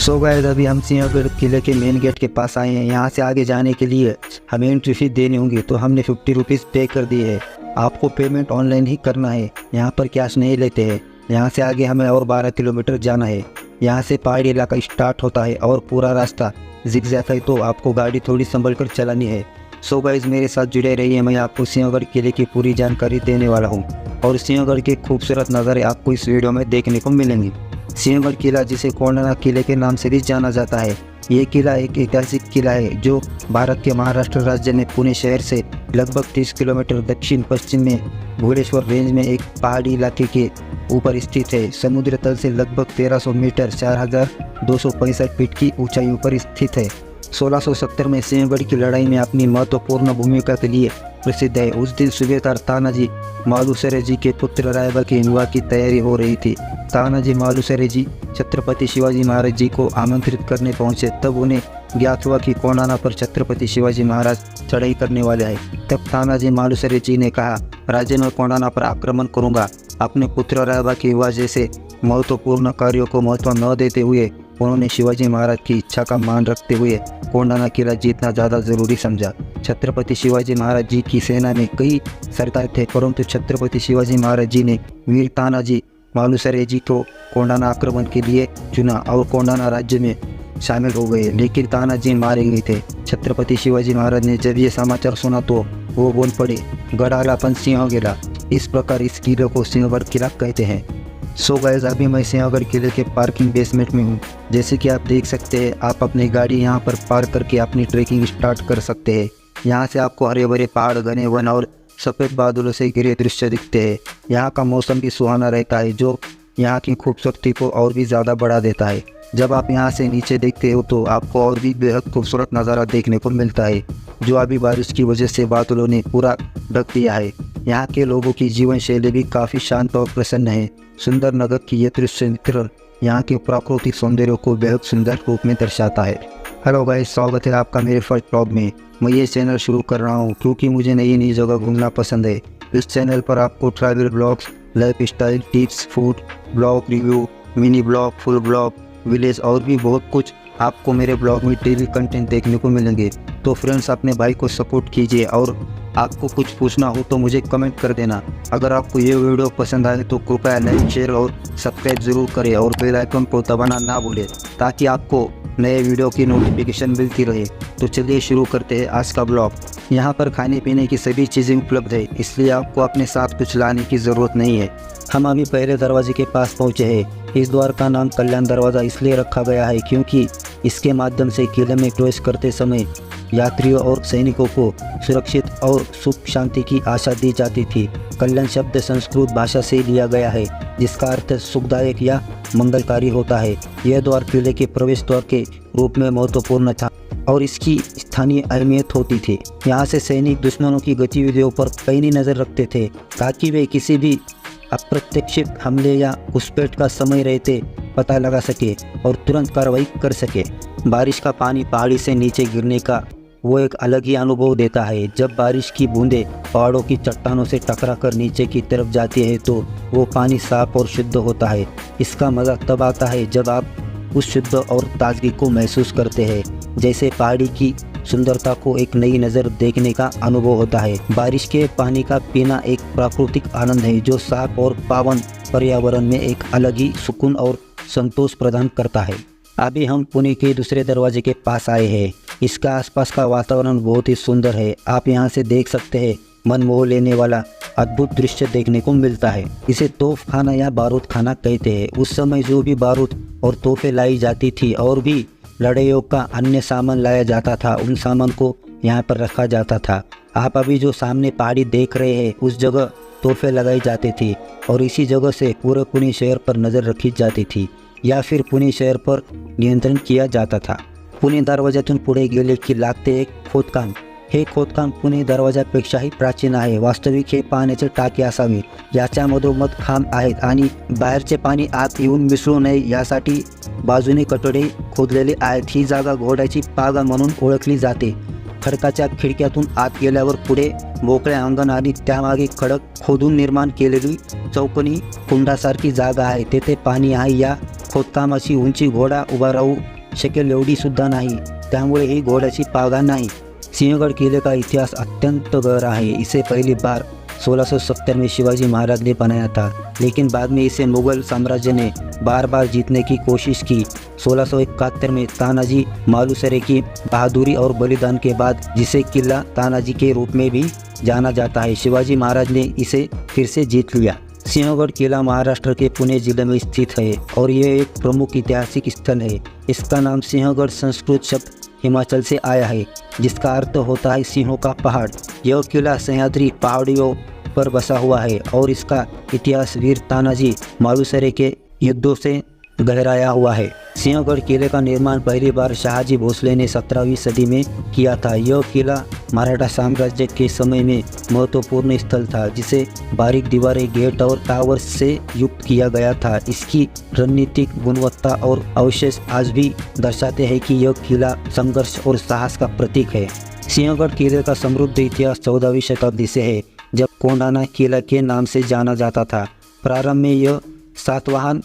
So guys अभी हम सिंहगढ़ किले के मेन गेट के पास आए हैं। यहाँ से आगे जाने के लिए हमें एंट्री फीस देनी होगी, तो हमने 50 रुपीज़ पे कर दिए है। आपको पेमेंट ऑनलाइन ही करना है, यहाँ पर कैश नहीं लेते हैं। यहाँ से आगे हमें और 12 किलोमीटर जाना है। यहाँ से पहाड़ी इलाका स्टार्ट होता है और पूरा रास्ता जिगजैग है, तो आपको गाड़ी थोड़ी संभल कर चलानी है। सो गाइस मेरे साथ जुड़े रहिए, मैं आपको सिंहगढ़ किले की पूरी जानकारी देने वाला हूँ और सिंहगढ़ के खूबसूरत नज़ारे आपको इस वीडियो में देखने को मिलेंगे। सिंहगढ़ किला, जिसे कोंडाना किले के नाम से भी जाना जाता है, ये किला एक ऐतिहासिक किला है जो भारत के महाराष्ट्र राज्य में पुणे शहर से लगभग 30 किलोमीटर दक्षिण पश्चिम में भुवनेश्वर रेंज में एक पहाड़ी इलाके के ऊपर स्थित है। समुद्र तल से लगभग 1300 मीटर 4265 फीट की ऊंचाई पर स्थित है। 1670 में सिंहगढ़ की लड़ाई में अपनी महत्वपूर्ण भूमिका के लिए प्रसिद्ध है। उस दिन सूबेदार तानाजी मालुसरे जी के पुत्र रायबा के विवाह की तैयारी हो रही थी। तानाजी मालुसरे जी छत्रपति शिवाजी महाराज जी को आमंत्रित करने पहुंचे। तब उन्हें ज्ञात हुआ कि कोंडाना पर छत्रपति शिवाजी महाराज चढ़ाई करने वाले हैं। तब तानाजी मालुसरे जी ने कहा, राज्य में कोंडाना पर आक्रमण करूंगा। अपने पुत्र रायबा के विवाह जैसे महत्वपूर्ण कार्यों को महत्व न देते हुए उन्होंने शिवाजी महाराज की इच्छा का मान रखते हुए कोंडाना किला जीतना ज़्यादा जरूरी समझा। छत्रपति शिवाजी महाराज जी की सेना में कई सरदार थे, परंतु छत्रपति शिवाजी महाराज जी ने वीर तानाजी मालुसरे जी को कोंडाना आक्रमण के लिए चुना और कोंडाना राज्य में शामिल हो गए, लेकिन तानाजी मारे गए थे। छत्रपति शिवाजी महाराज ने जब ये समाचार सुना तो वो बोल पड़े, गढ़ालापन सिंह गेला। इस प्रकार इस किले को सिंहगढ़ किला कहते हैं। सो गाइस अभी मैं सिंहगढ़ किले के पार्किंग बेसमेंट में हूँ। जैसे कि आप देख सकते हैं, आप अपनी गाड़ी यहाँ पर पार्क करके अपनी ट्रैकिंग स्टार्ट कर सकते हैं। यहाँ से आपको हरे भरे पहाड़, घने वन और सफ़ेद बादलों से घिरे दृश्य दिखते हैं। यहाँ का मौसम भी सुहाना रहता है, जो यहाँ की खूबसूरती को और भी ज़्यादा बढ़ा देता है। जब आप यहाँ से नीचे देखते हो तो आपको और भी बेहद खूबसूरत नज़ारा देखने को मिलता है, जो अभी बारिश की वजह से बादलों ने पूरा ढक दिया है। यहाँ के लोगों की जीवन शैली भी काफ़ी शांत और प्रसन्न है। सुंदर नगर की ये दृश्य मित्र यहाँ के प्राकृतिक सौंदर्य को बेहद सुंदर रूप में दर्शाता है। हेलो गाइस, स्वागत है आपका मेरे फर्स्ट ब्लॉग में। मैं ये चैनल शुरू कर रहा हूँ क्योंकि मुझे नई नई जगह घूमना पसंद है। इस चैनल पर आपको travel blogs, life style tips, food blog review, mini blog, full blog, village और भी बहुत कुछ आपको मेरे ब्लॉग में डेली कंटेंट देखने को मिलेंगे। तो फ्रेंड्स, अपने भाई को सपोर्ट कीजिए और आपको कुछ पूछना हो तो मुझे कमेंट कर देना। अगर आपको ये वीडियो पसंद आए तो कृपया लाइक, शेयर और सब्सक्राइब जरूर करें और बेल आइकन को दबाना ना भूलें, ताकि आपको नए वीडियो की नोटिफिकेशन मिलती रहे। तो चलिए शुरू करते हैं आज का ब्लॉग। यहाँ पर खाने पीने की सभी चीज़ें उपलब्ध है, इसलिए आपको अपने साथ कुछ लाने की ज़रूरत नहीं है। हम अभी पहले दरवाजे के पास पहुँचे हैं। इस द्वार का नाम कल्याण दरवाज़ा इसलिए रखा गया है क्योंकि इसके माध्यम से किले में प्रवेश करते समय यात्रियों और सैनिकों को सुरक्षित और सुख शांति की आशा दी जाती थी। कल्याण शब्द संस्कृत भाषा से लिया गया है, जिसका अर्थ सुखदायक या मंगलकारी होता है। यह द्वार किले के प्रवेश द्वार के रूप में महत्वपूर्ण था और इसकी स्थानीय अहमियत होती थी। यहाँ से सैनिक दुश्मनों की गतिविधियों पर पैनी नज़र रखते थे, ताकि वे किसी भी अप्रत्याशित हमले या घुसपैठ का समय रहते पता लगा सके और तुरंत कार्रवाई कर सके। बारिश का पानी पहाड़ी से नीचे गिरने का वो एक अलग ही अनुभव देता है। जब बारिश की बूंदें पहाड़ों की चट्टानों से टकराकर नीचे की तरफ जाती है तो वो पानी साफ और शुद्ध होता है। इसका मज़ा तब आता है जब आप उस शुद्ध और ताजगी को महसूस करते हैं, जैसे पहाड़ी की सुंदरता को एक नई नज़र देखने का अनुभव होता है। बारिश के पानी का पीना एक प्राकृतिक आनंद है जो साफ और पावन पर्यावरण में एक अलग ही सुकून और संतोष प्रदान करता है। अभी हम पुणे के दूसरे दरवाजे के पास आए हैं। इसका आसपास का वातावरण बहुत ही सुंदर है। आप यहाँ से देख सकते हैं, मन मोह लेने वाला अद्भुत दृश्य देखने को मिलता है। इसे तोफ खाना या बारूद खाना कहते हैं। उस समय जो भी बारूद और तोहफे लाई जाती थी और भी लड़ाइयों का अन्य सामान लाया जाता था, उन सामान को यहाँ पर रखा जाता था। आप अभी जो सामने पहाड़ी देख रहे हैं, उस जगह तोहफे लगाई जाती थी और इसी जगह से पूरे पुणे शहर पर नज़र रखी जाती थी या फिर पुणे शहर पर नियंत्रण किया जाता था। पुणे दरवाजातून पुढे गेले की लागते एक खोदकाम। हे खोदकाम पुणे दरवाजापेक्षाही प्राचीन आहे। वास्तविक हे पाण्याचे टाके असावे, याच्या मधोमध खांब आहेत आणि बाहेरचे पाणी आत येऊन मिसळू नये यासाठी बाजूने कटडे खोदलेले आहेत। ही जागा घोड्याची पागा म्हणून ओळखली जाते। खडकाच्या खिडक्यातून आत गेल्यावर पुढे मोकळे अंगण आणि त्यामागे खडक खोदून निर्माण केलेली चौकोनी कुंडासारखी जागा आहे। तेथे पाणी आहे। या खोदकामाची उंची घोडा उभा राहू शकेल एवढी सुद्धा नाही, त्यामुळे ही घोड्याची पागा नाही। सिंहगढ़ किले का इतिहास अत्यंत गहरा है। इसे पहली बार 1670 में शिवाजी महाराज ने बनाया था, लेकिन बाद में इसे मुगल साम्राज्य ने बार बार जीतने की कोशिश की। 1671 में तानाजी मालुसरे की बहादुरी और बलिदान के बाद, जिसे किला तानाजी के रूप में भी जाना जाता है, शिवाजी महाराज ने इसे फिर से जीत लिया। सिंहगढ़ किला महाराष्ट्र के पुणे जिले में स्थित है और यह एक प्रमुख ऐतिहासिक स्थल है। इसका नाम सिंहगढ़ संस्कृत शब्द हिमाचल से आया है, जिसका अर्थ होता है सिंहों का पहाड़। यह किला सह्याद्री पहाड़ियों पर बसा हुआ है और इसका इतिहास वीर तानाजी मालुसरे के युद्धों से गहराया हुआ है। सिंहगढ़ किले का निर्माण पहली बार शाहजी भोसले ने 17वीं सदी में किया था। यह किला मराठा साम्राज्य के समय में महत्वपूर्ण स्थल था, जिसे बारीक दीवारें, गेट और टावर से युक्त किया गया था। इसकी रणनीतिक गुणवत्ता और अवशेष आज भी दर्शाते हैं कि यह किला संघर्ष और साहस का प्रतीक है। सिंहगढ़ किले का समृद्ध इतिहास 14वीं शताब्दी से है, जब कोंडाना किला के नाम से जाना जाता था। प्रारंभ में यह सातवाहन,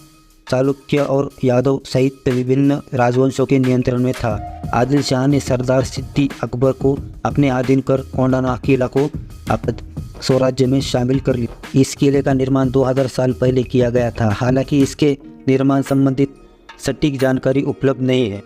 चालुक्य और यादव सहित विभिन्न राजवंशों के नियंत्रण में था। आदिल शाह ने सरदार सिद्दी अकबर को अपने अधीन कर कोंडाना किला को अपने स्वराज्य में शामिल कर लिया। इस किले का निर्माण 2000 साल पहले किया गया था। हालांकि इसके निर्माण संबंधित सटीक जानकारी उपलब्ध नहीं है।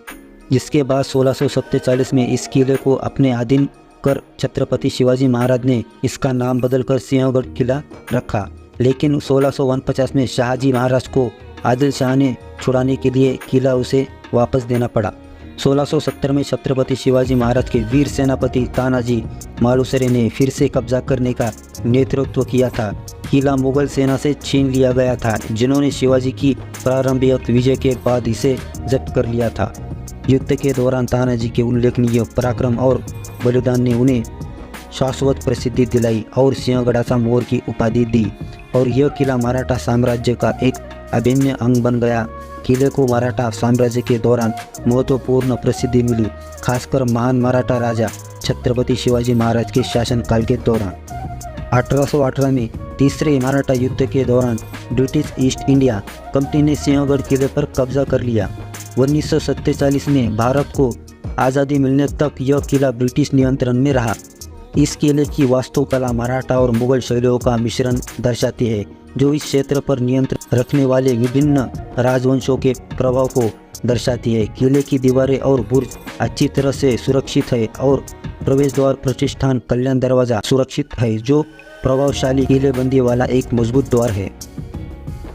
जिसके बाद 1647 में इस किले को अपने अधीन कर छत्रपति शिवाजी महाराज ने इसका नाम बदलकर सिंहगढ़ किला रखा। लेकिन 1649 में शाहजी महाराज को आदिल शाह ने छुड़ाने के लिए किला उसे वापस देना पड़ा। 1670 में छत्रपति शिवाजी महाराज के वीर सेनापति तानाजी मालुसरे ने फिर से कब्जा करने का नेतृत्व किया था। किला मुगल सेना से छीन लिया गया था, जिन्होंने शिवाजी की प्रारंभिक विजय के बाद इसे जब्त कर लिया था। युद्ध के दौरान तानाजी के उल्लेखनीय पराक्रम और बलिदान ने उन्हें शाश्वत प्रसिद्धि दिलाई और सिंहगढ़ मोर की उपाधि दी, और यह किला मराठा साम्राज्य का एक अभिन्न अंग बन गया। किले को मराठा साम्राज्य के दौरान महत्वपूर्ण प्रसिद्धि मिली, खासकर महान मराठा राजा छत्रपति शिवाजी महाराज के शासनकाल के दौरान। 1818 में तीसरे मराठा युद्ध के दौरान ब्रिटिश ईस्ट इंडिया कंपनी ने सिंहगढ़ किले पर कब्जा कर लिया। 1947 में भारत को आज़ादी मिलने तक यह किला ब्रिटिश नियंत्रण में रहा। इस किले की वास्तुकला मराठा और मुगल शैलियों का मिश्रण दर्शाती है, जो इस क्षेत्र पर नियंत्रण रखने वाले विभिन्न राजवंशों के प्रभाव को दर्शाती है। किले की दीवारें और बुर्ज अच्छी तरह से सुरक्षित है और प्रवेश द्वार, प्रतिष्ठान, कल्याण दरवाजा सुरक्षित है, जो प्रभावशाली किलेबंदी वाला एक मजबूत द्वार है।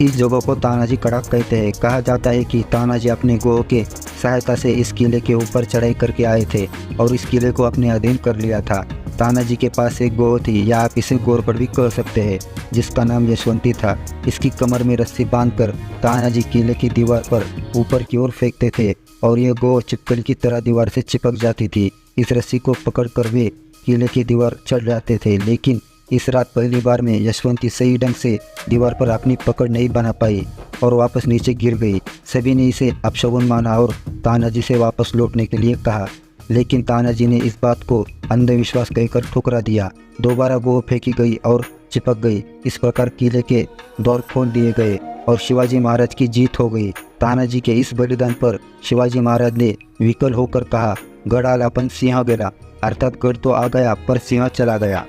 इस जगह को तानाजी कड़ाक कहते हैं। कहा जाता है कि तानाजी अपने गोह के सहायता से इस किले के ऊपर चढ़ाई करके आए थे और इस किले को अपने अधीन कर लिया था। तानाजी के पास एक गोह थी, या आप इसे घोड़पड़ भी कह सकते हैं, जिसका नाम यशवंती था। इसकी कमर में रस्सी बांधकर तानाजी किले की दीवार पर ऊपर की ओर फेंकते थे और यह गोह चिपकली की तरह दीवार से चिपक जाती थी। इस रस्सी को पकड़कर वे किले की दीवार चढ़ जाते थे, लेकिन इस रात पहली बार में यशवंती सही ढंग से दीवार पर अपनी पकड़ नहीं बना पाई और वापस नीचे गिर गई। सभी ने इसे अपशगुन माना और तानाजी से वापस लौटने के लिए कहा, लेकिन तानाजी ने इस बात को अंधविश्वास कहकर ठुकरा दिया। दोबारा गोह फेंकी गई और चिपक गई। इस प्रकार किले के द्वार खोल दिए गए और शिवाजी महाराज की जीत हो गई। तानाजी के इस बलिदान पर शिवाजी महाराज ने विकल होकर कहा, गढ़ आला पण सिंह गेला, अर्थात गढ़ तो आ गया पर सिंह चला गया।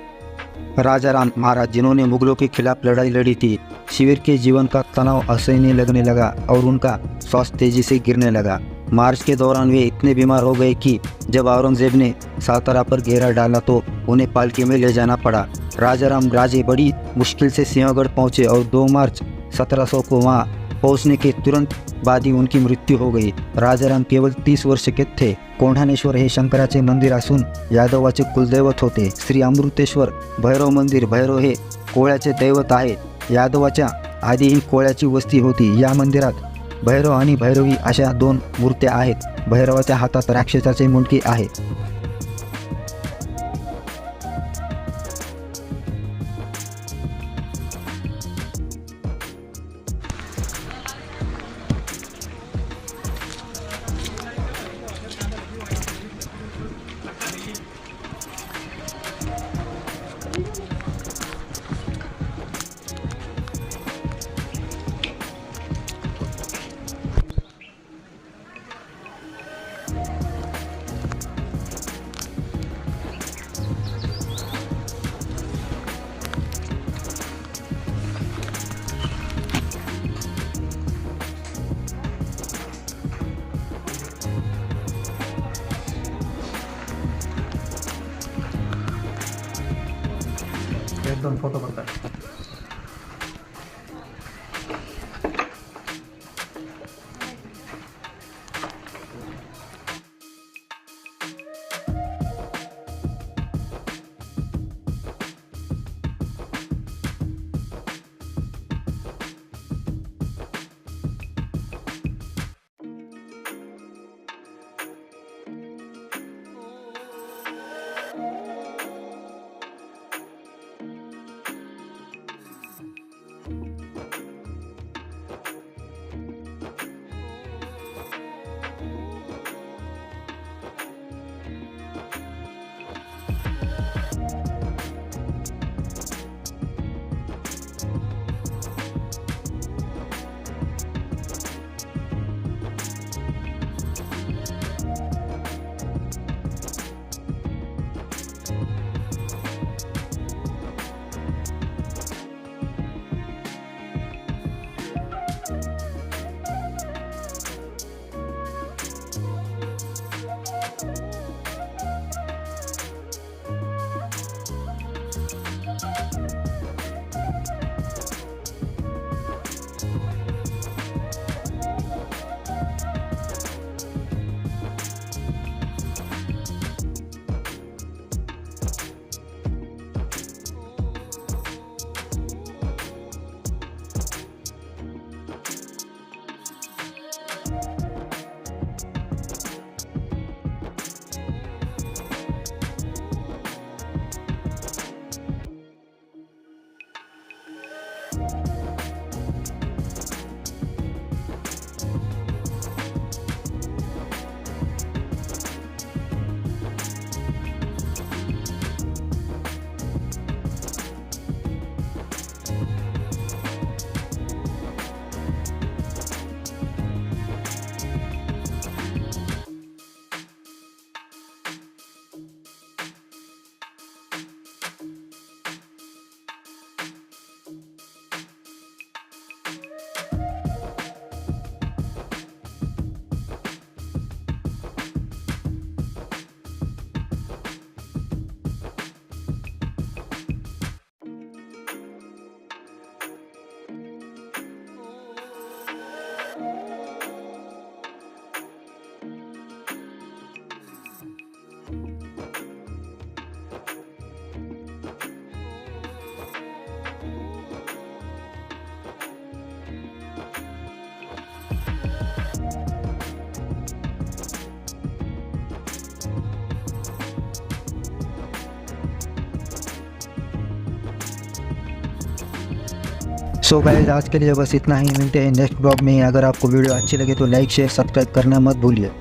राजा राम महाराज, जिन्होंने मुगलों के खिलाफ लड़ाई लड़ी थी, शिविर के जीवन का तनाव असहनीय लगने लगा और उनका स्वास्थ्य तेजी से गिरने लगा। मार्च के दौरान वे इतने बीमार हो गए कि जब औरंगजेब ने सातारा पर घेरा डाला तो उन्हें पालकी में ले जाना पड़ा। राजा राम राजे बड़ी मुश्किल से सिंहगढ़ पहुंचे और 2 मार्च 1700 को वहां पहुंचने के तुरंत बाद ही उनकी मृत्यू हो गई। राजा राम केवल 30 वर्ष के थे। कोंढाणेश्वर हे शंकराचे मंदिर असून यादवाचे कुलदैवत होते। श्री अमृतेश्वर भैरव मंदिर, भैरव हे कोळ्याचे दैवत आहे। यादवाच्या आधीही कोळ्याची वस्ती होती। या मंदिरात भैरव आणि भैरवी अशा 2 मूर्त्या आहेत। भैरवाच्या हातात राक्षसाचे मुंडके आहे। दोन फोटो बघताय. सो गाइस आज के लिए बस इतना ही, मिलते हैं नेक्स्ट ब्लॉग में. अगर आपको वीडियो अच्छी लगे तो लाइक शेयर सब्सक्राइब करना मत भूलिए.